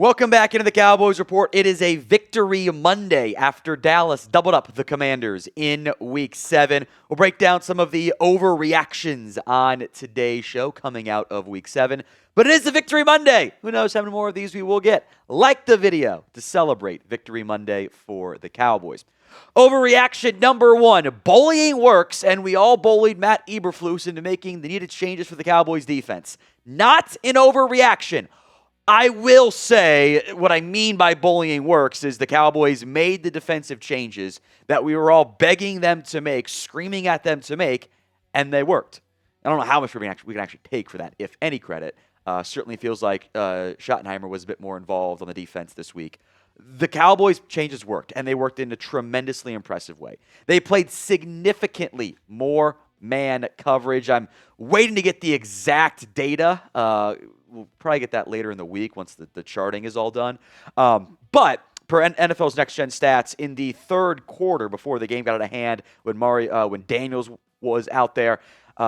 Welcome back into the Cowboys Report. It is a victory Monday after Dallas doubled up the Commanders in Week 7. We'll break down some of the overreactions on today's show coming out of Week 7. But it is a victory Monday. Who knows how many more of these we will get. Like the video to celebrate Victory Monday for the Cowboys. Overreaction number 1. Bullying works, and we all bullied Matt Eberflus into making the needed changes for the Cowboys defense. Not an overreaction. I will say what I mean by bullying works is the Cowboys made the defensive changes that we were all begging them to make, screaming at them to make, and they worked. I don't know how much we can actually take for that, if any credit. Certainly feels like Schottenheimer was a bit more involved on the defense this week. The Cowboys' changes worked, and they worked in a tremendously impressive way. They played significantly more man coverage. I'm waiting to get the exact data. We'll probably get that later in the week once the charting is all done. But per NFL's Next Gen Stats, in the third quarter before the game got out of hand, when Daniels was out there,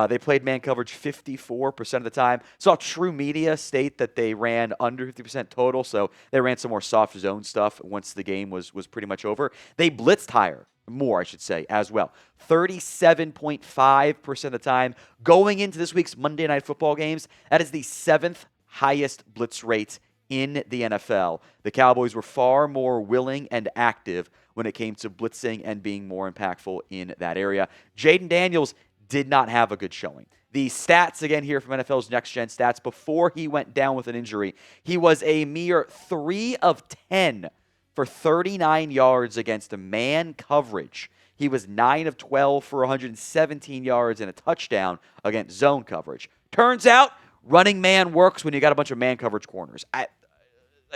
they played man coverage 54% of the time. Saw True Media state that they ran under 50% total, so they ran some more soft zone stuff once the game was pretty much over. They blitzed higher. More, I should say, as well. 37.5% of the time. Going into this week's Monday Night Football games, that is the 7th highest blitz rate in the NFL. The Cowboys were far more willing and active when it came to blitzing and being more impactful in that area. Jaden Daniels did not have a good showing. The stats, again, here from NFL's Next Gen Stats, before he went down with an injury, he was a mere 3 of 10 for 39 yards against a man coverage. He was 9 of 12 for 117 yards and a touchdown against zone coverage. Turns out, running man works when you got a bunch of man coverage corners.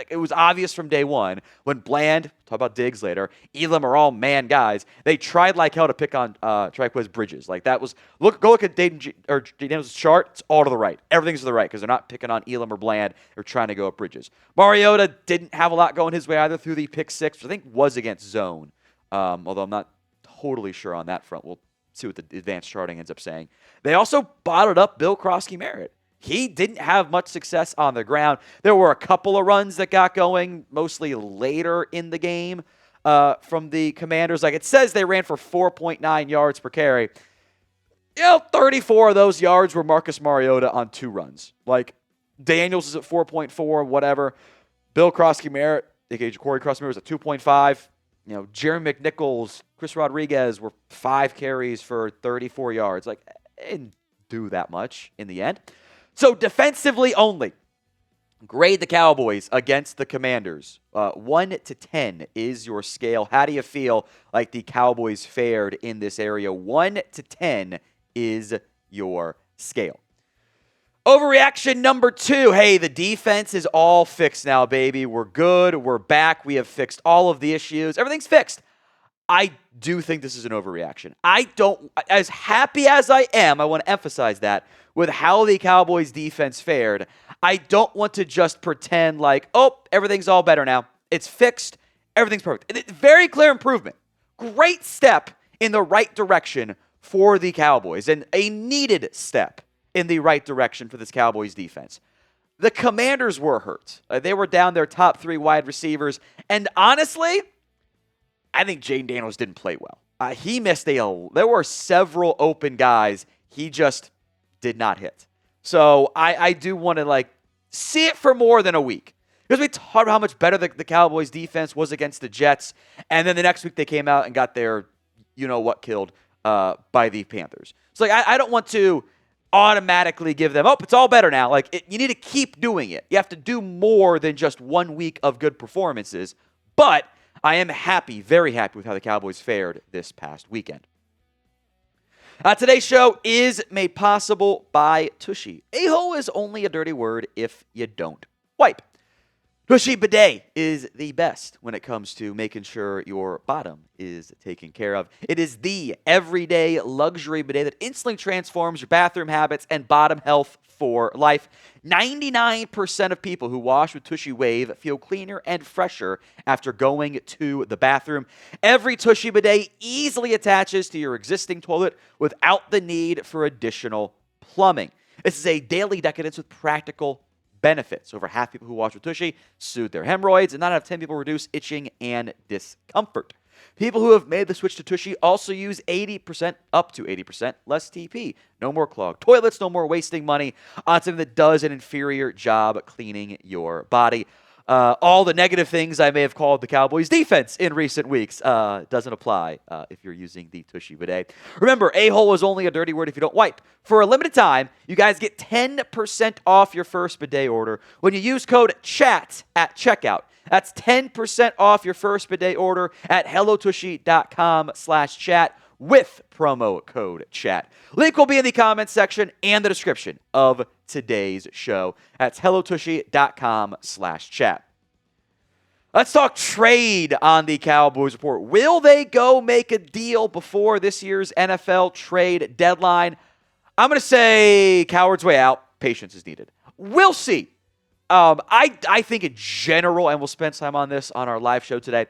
It was obvious from day one when Bland, talk about Diggs later, Elam are all man guys. They tried like hell to pick on Triquez Bridges. Like that was go look at Daniels' chart. It's all to the right. Everything's to the right because they're not picking on Elam or Bland. They're trying to go up Bridges. Mariota didn't have a lot going his way either through the pick 6, which I think was against zone. Although I'm not totally sure on that front. We'll see what the advanced charting ends up saying. They also bottled up Bill Krosky-Merritt. He didn't have much success on the ground. There were a couple of runs that got going, mostly later in the game from the Commanders. Like it says they ran for 4.9 yards per carry. 34 of those yards were Marcus Mariota on 2 runs. Like Daniels is at 4.4, whatever. Bill Krosky-Merritt, aka Corey Krosky-Merritt, was at 2.5. Jeremy McNichols, Chris Rodriguez were 5 carries for 34 yards. Like, it didn't do that much in the end. So defensively only, grade the Cowboys against the Commanders. 1 to 10 is your scale. How do you feel like the Cowboys fared in this area? 1 to 10 is your scale. Overreaction number 2. Hey, the defense is all fixed now, baby. We're good. We're back. We have fixed all of the issues. Everything's fixed. I do think this is an overreaction. As happy as I am, I want to emphasize that, with how the Cowboys defense fared, I don't want to just pretend like, oh, everything's all better now. It's fixed. Everything's perfect. Very clear improvement. Great step in the right direction for the Cowboys, and a needed step in the right direction for this Cowboys defense. The Commanders were hurt. They were down their top 3 wide receivers, and honestly, I think Jaden Daniels didn't play well. He missed there were several open guys he just did not hit. So I do want to see it for more than a week. Because we talked about how much better the Cowboys defense was against the Jets. And then the next week they came out and got their you-know-what killed by the Panthers. So I don't want to automatically give them, it's all better now. You need to keep doing it. You have to do more than just 1 week of good performances. But I am happy, very happy with how the Cowboys fared this past weekend. Today's show is made possible by Tushy. A-hole is only a dirty word if you don't wipe. Tushy Bidet is the best when it comes to making sure your bottom is taken care of. It is the everyday luxury bidet that instantly transforms your bathroom habits and bottom health for life. 99% of people who wash with Tushy Wave feel cleaner and fresher after going to the bathroom. Every Tushy bidet easily attaches to your existing toilet without the need for additional plumbing. This is a daily decadence with practical benefits. Over half people who wash with Tushy soothe their hemorrhoids, and 9 out of 10 people reduce itching and discomfort. People who have made the switch to Tushy also use 80%, up to 80% less TP. No more clogged toilets, no more wasting money on something that does an inferior job cleaning your body. All the negative things I may have called the Cowboys defense in recent weeks doesn't apply if you're using the Tushy bidet. Remember, a-hole is only a dirty word if you don't wipe. For a limited time, you guys get 10% off your first bidet order when you use code CHAT at checkout. That's 10% off your first bidet order at hellotushy.com/chat with promo code CHAT. Link will be in the comments section and the description of today's show. That's hellotushy.com/chat. Let's talk trade on the Cowboys Report. Will they go make a deal before this year's NFL trade deadline? I'm going to say coward's way out. Patience is needed. We'll see. I think in general, and we'll spend time on this on our live show today,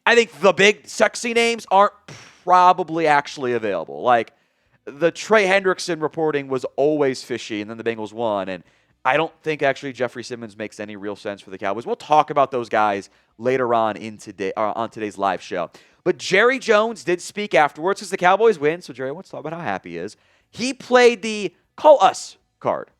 I think the big sexy names aren't probably actually available. Like, the Trey Hendrickson reporting was always fishy, and then the Bengals won, and I don't think actually Jeffrey Simmons makes any real sense for the Cowboys. We'll talk about those guys later on on today's live show. But Jerry Jones did speak afterwards because the Cowboys win, so Jerry wants to talk about how happy he is. He played the call us card,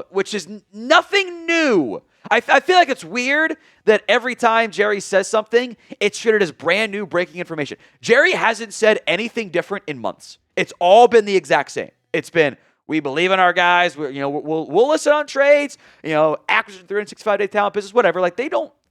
which is nothing new. I feel like it's weird that every time Jerry says something, it's treated as brand new breaking information. Jerry hasn't said anything different in months. It's all been the exact same. It's been, we believe in our guys. We'll listen on trades. Acquisition 365-day talent business, whatever. Like,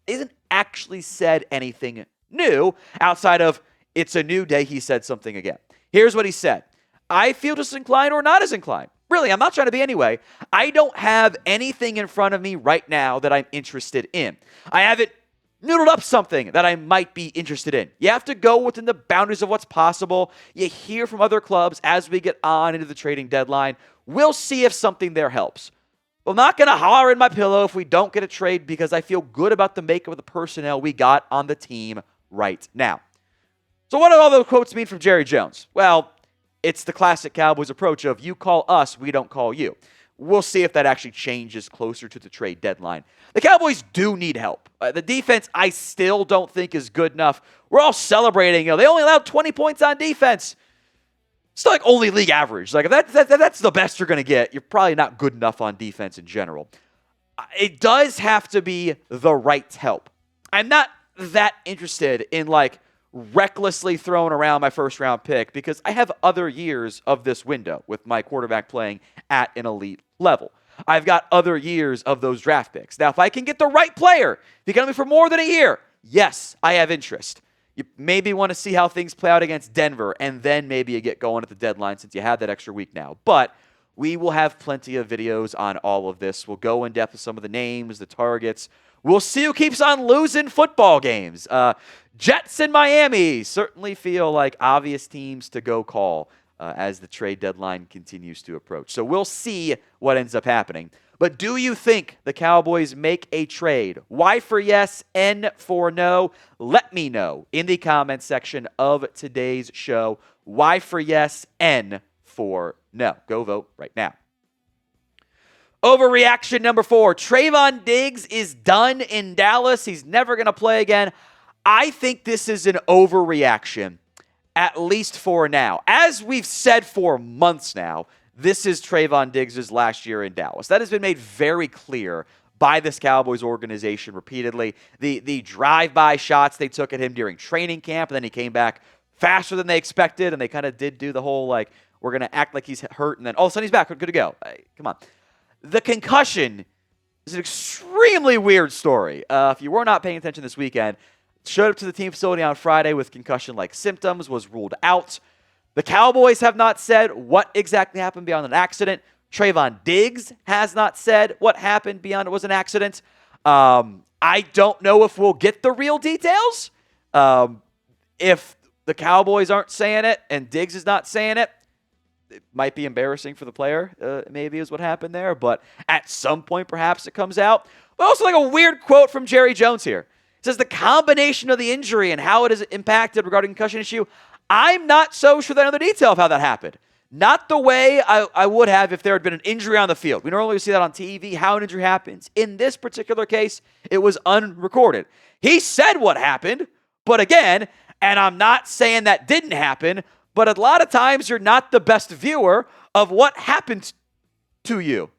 isn't actually said anything new outside of it's a new day. He said something again. Here's what he said. I feel just inclined or not as inclined. Really, I'm not trying to be anyway. I don't have anything in front of me right now that I'm interested in. I haven't noodled up something that I might be interested in. You have to go within the boundaries of what's possible. You hear from other clubs as we get on into the trading deadline. We'll see if something there helps. I'm not going to holler in my pillow if we don't get a trade because I feel good about the makeup of the personnel we got on the team right now. So what do all those quotes mean from Jerry Jones? Well, it's the classic Cowboys approach of you call us, we don't call you. We'll see if that actually changes closer to the trade deadline. The Cowboys do need help. The defense, I still don't think is good enough. We're all celebrating. They only allowed 20 points on defense. It's like only league average. Like, if that's the best you're going to get, you're probably not good enough on defense in general. It does have to be the right help. I'm not that interested in, recklessly throwing around my first-round pick because I have other years of this window with my quarterback playing at an elite level. I've got other years of those draft picks. Now, if I can get the right player, if you can me for more than a year, yes, I have interest. You maybe want to see how things play out against Denver, and then maybe you get going at the deadline since you have that extra week now. But we will have plenty of videos on all of this. We'll go in depth with some of the names, the targets. We'll see who keeps on losing football games. Jets and Miami certainly feel like obvious teams to go call as the trade deadline continues to approach. So we'll see what ends up happening. But do you think the Cowboys make a trade? Y for yes, N for no? Let me know in the comments section of today's show. Y for yes, N for no. Go vote right now. Overreaction number 4. Trevon Diggs is done in Dallas. He's never going to play again. I think this is an overreaction, at least for now. As we've said for months now, this is Trevon Diggs' last year in Dallas. That has been made very clear by this Cowboys organization repeatedly. The drive-by shots they took at him during training camp, and then he came back faster than they expected, and they kind of did do the whole, we're going to act like he's hurt, and then all of a sudden he's back. We're good to go. Come on. The concussion is an extremely weird story. If you were not paying attention this weekend, showed up to the team facility on Friday with concussion-like symptoms, was ruled out. The Cowboys have not said what exactly happened beyond an accident. Trevon Diggs has not said what happened beyond it was an accident. I don't know if we'll get the real details. If the Cowboys aren't saying it and Diggs is not saying it, it might be embarrassing for the player, maybe is what happened there. But at some point, perhaps it comes out. But also a weird quote from Jerry Jones here. It says the combination of the injury and how it has impacted regarding concussion issue, I'm not so sure that I know the detail of how that happened. Not the way I would have if there had been an injury on the field. We normally see that on TV, how an injury happens. In this particular case, it was unrecorded. He said what happened, but again, and I'm not saying that didn't happen, but a lot of times you're not the best viewer of what happened to you.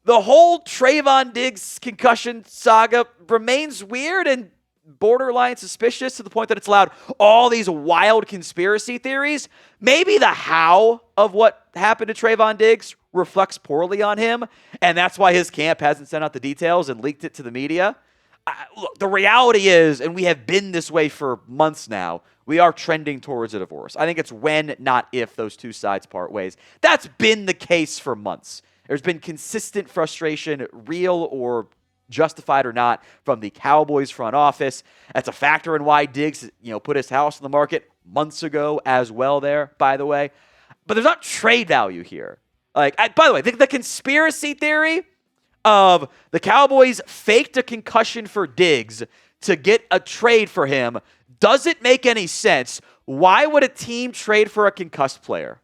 The whole Trevon Diggs concussion saga remains weird and borderline suspicious to the point that it's allowed all these wild conspiracy theories. Maybe the how of what happened to Trevon Diggs reflects poorly on him, and that's why his camp hasn't sent out the details and leaked it to the media. Look, the reality is, and we have been this way for months now, we are trending towards a divorce. I think it's when, not if, those two sides part ways. That's been the case for months. There's been consistent frustration, real or justified or not, from the Cowboys front office. That's a factor in why Diggs, put his house on the market months ago as well there, by the way. But there's not trade value here. By the way, the conspiracy theory of the Cowboys faked a concussion for Diggs to get a trade for him doesn't make any sense. Why would a team trade for a concussed player?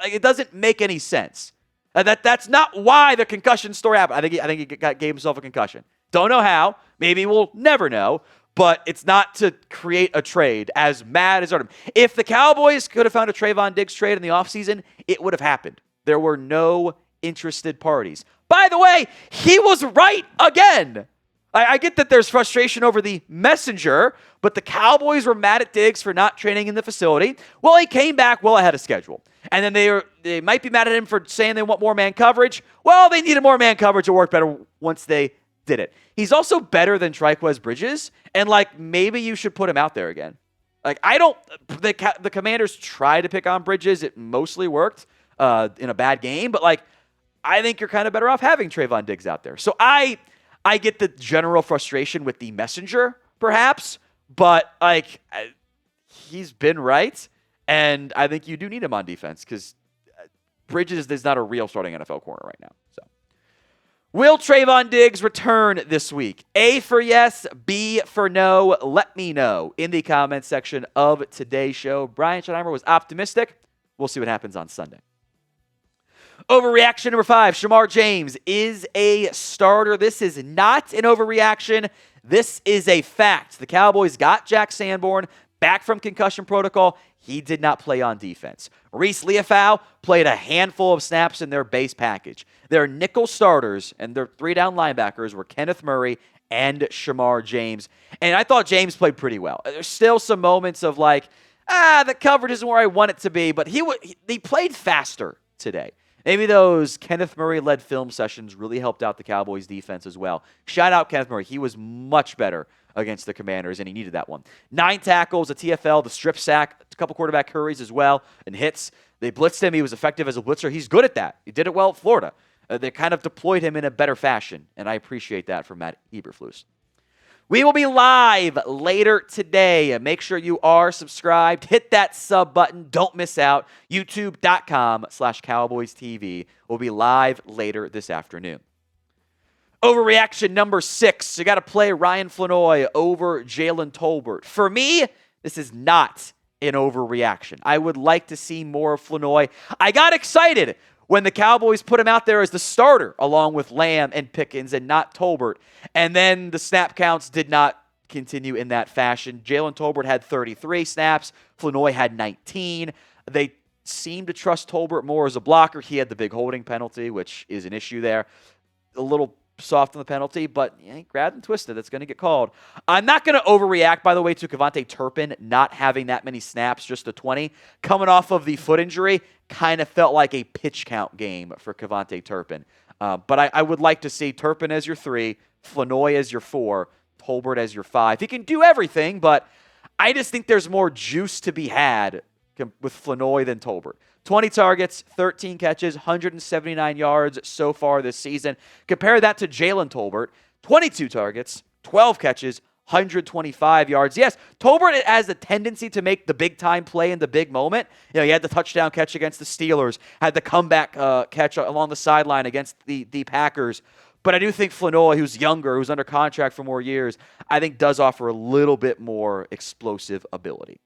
It doesn't make any sense. That's not why the concussion story happened. I think he gave himself a concussion. Don't know how. Maybe we'll never know. But it's not to create a trade, as mad as Artem. If the Cowboys could have found a Trevon Diggs trade in the offseason, it would have happened. There were no interested parties. By the way, he was right again. I get that there's frustration over the messenger, but the Cowboys were mad at Diggs for not training in the facility. Well, he came back well ahead of schedule. And then they might be mad at him for saying they want more man coverage. Well, they needed more man coverage to work better once they did it. He's also better than Trikweze Bridges, and maybe you should put him out there again. The Commanders tried to pick on Bridges. It mostly worked in a bad game, but I think you're kind of better off having Trevon Diggs out there. So I get the general frustration with the messenger, perhaps, but he's been right, and I think you do need him on defense because Bridges is not a real starting NFL corner right now. So, will Trevon Diggs return this week? A for yes, B for no. Let me know in the comments section of today's show. Brian Schottenheimer was optimistic. We'll see what happens on Sunday. Overreaction number 5, Shemar James is a starter. This is not an overreaction. This is a fact. The Cowboys got Jack Sanborn back from concussion protocol. He did not play on defense. Reese Leofau played a handful of snaps in their base package. Their nickel starters and their 3-down linebackers were Kenneth Murray and Shemar James. And I thought James played pretty well. There's still some moments of the coverage isn't where I want it to be, but he played faster today. Maybe those Kenneth Murray-led film sessions really helped out the Cowboys' defense as well. Shout out Kenneth Murray. He was much better against the Commanders, and he needed that one. 9 tackles, a TFL, the strip sack, a couple quarterback hurries as well, and hits. They blitzed him. He was effective as a blitzer. He's good at that. He did it well at Florida. They kind of deployed him in a better fashion, and I appreciate that from Matt Eberflus. We will be live later today. Make sure you are subscribed. Hit that sub button. Don't miss out. YouTube.com/Cowboys TV. We'll be live later this afternoon. Overreaction number 6. You got to play Ryan Flournoy over Jalen Tolbert. For me, this is not an overreaction. I would like to see more of Flournoy. I got excited when the Cowboys put him out there as the starter along with Lamb and Pickens and not Tolbert. And then the snap counts did not continue in that fashion. Jalen Tolbert had 33 snaps. Flournoy had 19. They seemed to trust Tolbert more as a blocker. He had the big holding penalty, which is an issue there. A little soft on the penalty, but he grabbed and twisted. That's going to get called. I'm not going to overreact, by the way, to Kevontae Turpin not having that many snaps, just a 20. Coming off of the foot injury, kind of felt like a pitch count game for Kevontae Turpin. But I would like to see Turpin as your 3, Flournoy as your 4, Tolbert as your 5. He can do everything, but I just think there's more juice to be had with Flournoy than Tolbert. 20 targets, 13 catches, 179 yards so far this season. Compare that to Jalen Tolbert, 22 targets, 12 catches, 125 yards. Yes, Tolbert has a tendency to make the big-time play in the big moment. He had the touchdown catch against the Steelers, had the comeback catch along the sideline against the Packers. But I do think Flournoy, who's younger, who's under contract for more years, I think does offer a little bit more explosive ability.